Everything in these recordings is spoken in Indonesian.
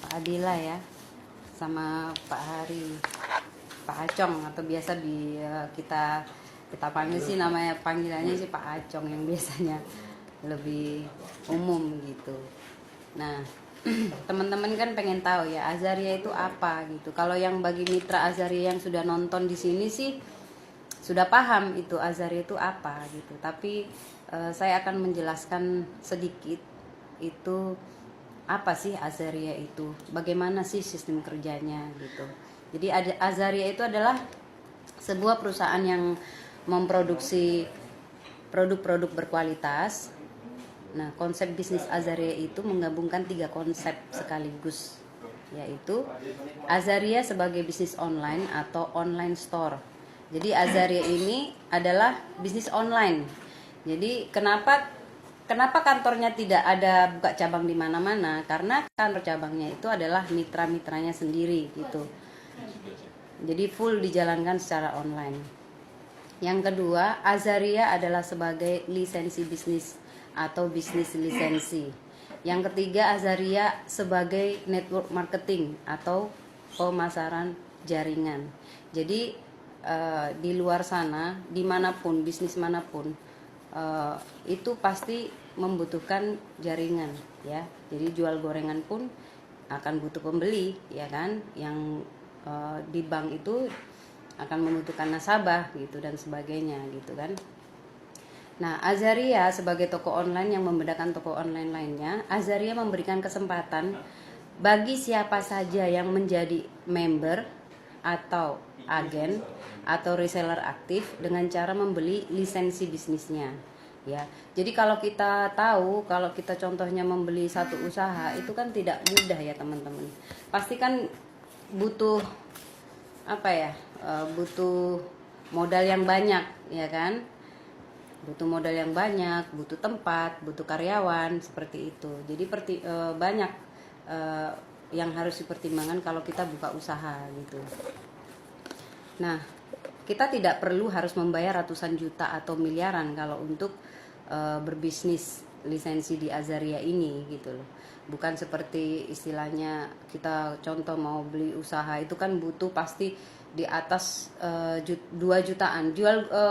Pak Adila ya, sama Pak Hari, Pak Acong atau biasa kita kita panggil sih, namanya panggilannya sih Pak Acong yang biasanya lebih umum gitu. Nah, teman-teman kan pengen tahu ya Azaria itu apa gitu. Kalau yang bagi mitra Azaria yang sudah nonton di sini sih sudah paham itu Azaria itu apa gitu. Tapi saya akan menjelaskan sedikit itu apa sih Azaria itu, bagaimana sih sistem kerjanya gitu. Jadi Azaria itu adalah sebuah perusahaan yang memproduksi produk-produk berkualitas. Nah, konsep bisnis Azaria itu menggabungkan 3 konsep sekaligus, yaitu Azaria sebagai bisnis online atau online store. Jadi Azaria ini adalah bisnis online. Jadi kenapa kantornya tidak ada buka cabang di mana-mana? Karena kantor cabangnya itu adalah mitra-mitranya sendiri gitu. Jadi full dijalankan secara online. Yang kedua, Azaria adalah sebagai lisensi bisnis atau bisnis lisensi. Yang ketiga, Azaria sebagai network marketing atau pemasaran jaringan. Jadi di luar sana, dimanapun, bisnis manapun, itu pasti membutuhkan jaringan ya. Jadi jual gorengan pun akan butuh pembeli ya kan, yang di bank itu akan membutuhkan nasabah gitu dan sebagainya gitu kan. Nah, Azaria sebagai toko online yang membedakan toko online lainnya, Azaria memberikan kesempatan bagi siapa saja yang menjadi member atau agen atau reseller aktif dengan cara membeli lisensi bisnisnya. Ya, jadi kalau kita tahu, kalau kita contohnya membeli satu usaha itu kan tidak mudah ya teman-teman. Pasti kan butuh apa ya? Butuh modal yang banyak, ya kan? Butuh modal yang banyak, butuh tempat, butuh karyawan, seperti itu. Jadi banyak yang harus dipertimbangkan kalau kita buka usaha gitu. Nah, kita tidak perlu harus membayar ratusan juta atau miliaran kalau untuk berbisnis lisensi di Azaria ini gitu loh. Bukan seperti istilahnya kita contoh mau beli usaha itu kan butuh pasti di atas 2 jutaan.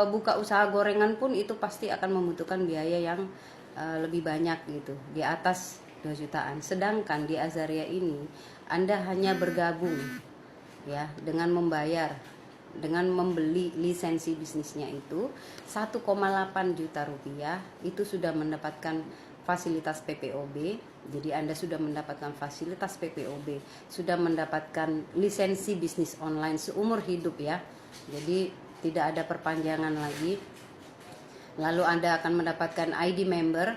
Buka usaha gorengan pun itu pasti akan membutuhkan biaya yang lebih banyak gitu, di atas 2 jutaan. Sedangkan di Azaria ini Anda hanya bergabung ya dengan dengan membeli lisensi bisnisnya itu 1,8 juta rupiah, itu sudah mendapatkan fasilitas PPOB. Jadi Anda sudah mendapatkan fasilitas PPOB, sudah mendapatkan lisensi bisnis online seumur hidup ya. Jadi tidak ada perpanjangan lagi. Lalu Anda akan mendapatkan ID member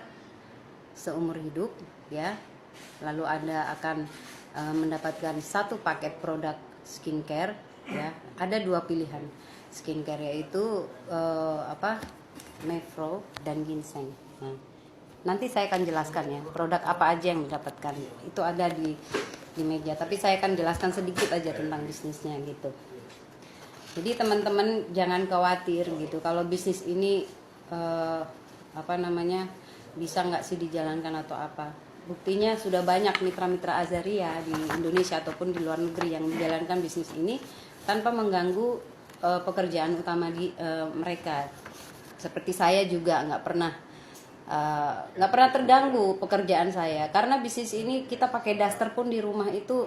seumur hidup ya. Lalu Anda akan mendapatkan satu paket produk skincare ya. Ada 2 pilihan skincare, yaitu Mevro dan ginseng. Nah, nanti saya akan jelaskan ya produk apa aja yang didapatkan, itu ada di meja, tapi saya akan jelaskan sedikit aja tentang bisnisnya gitu. Jadi teman-teman jangan khawatir gitu kalau bisnis ini bisa nggak sih dijalankan atau apa. Buktinya sudah banyak mitra-mitra Azaria di Indonesia ataupun di luar negeri yang menjalankan bisnis ini tanpa mengganggu pekerjaan utama mereka. Seperti saya juga nggak pernah terganggu pekerjaan saya, karena bisnis ini kita pakai daster pun di rumah itu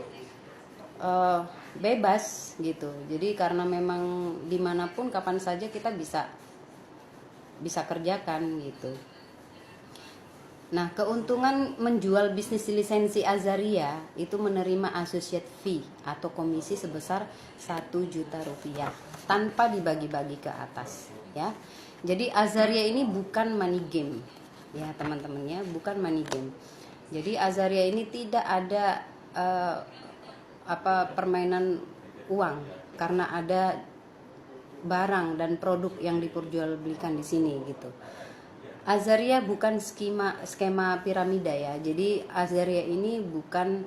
bebas gitu. Jadi karena memang dimanapun kapan saja kita bisa kerjakan gitu. Nah, keuntungan menjual bisnis lisensi Azaria itu menerima associate fee atau komisi sebesar 1 juta rupiah tanpa dibagi-bagi ke atas ya. Jadi Azaria ini bukan money game ya teman-teman ya, bukan money game. Jadi Azaria ini tidak ada permainan uang, karena ada barang dan produk yang diperjualbelikan di sini gitu. Azaria bukan skema piramida ya. Jadi Azaria ini bukan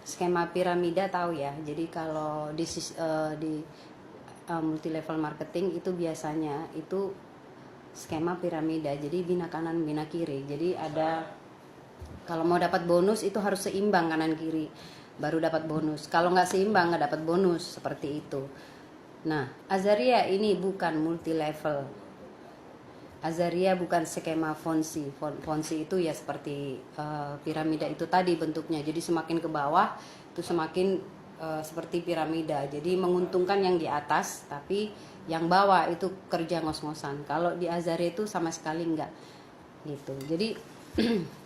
skema piramida, tahu ya. Jadi kalau di multi level marketing itu biasanya itu skema piramida. Jadi bina kanan bina kiri. Jadi ada, kalau mau dapat bonus itu harus seimbang kanan kiri. baru dapat bonus. Kalau nggak seimbang nggak dapat bonus, seperti itu. Nah, Azaria ini bukan multi level. Azaria bukan skema Ponzi. Ponzi itu ya seperti piramida itu tadi bentuknya. Jadi semakin ke bawah itu semakin seperti piramida. Jadi menguntungkan yang di atas, tapi yang bawah itu kerja ngos-ngosan. Kalau di Azaria itu sama sekali enggak gitu. Jadi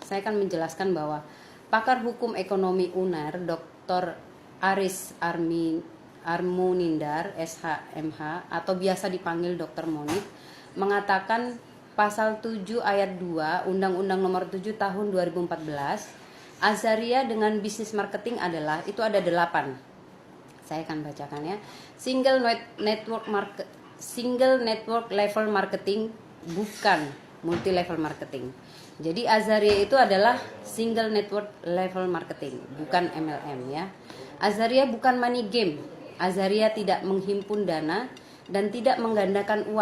saya akan menjelaskan bahwa pakar hukum ekonomi UNER Dr. Aris Armunindar SHMH atau biasa dipanggil Dr. Monik mengatakan pasal 7 ayat 2 Undang-Undang Nomor 7 Tahun 2014 Azaria dengan bisnis marketing adalah, itu ada 8. Saya akan bacakan ya. Single network level marketing, bukan multi level marketing. Jadi Azaria itu adalah single network level marketing, bukan MLM ya. Azaria bukan money game. Azaria tidak menghimpun dana dan tidak menggandakan uang.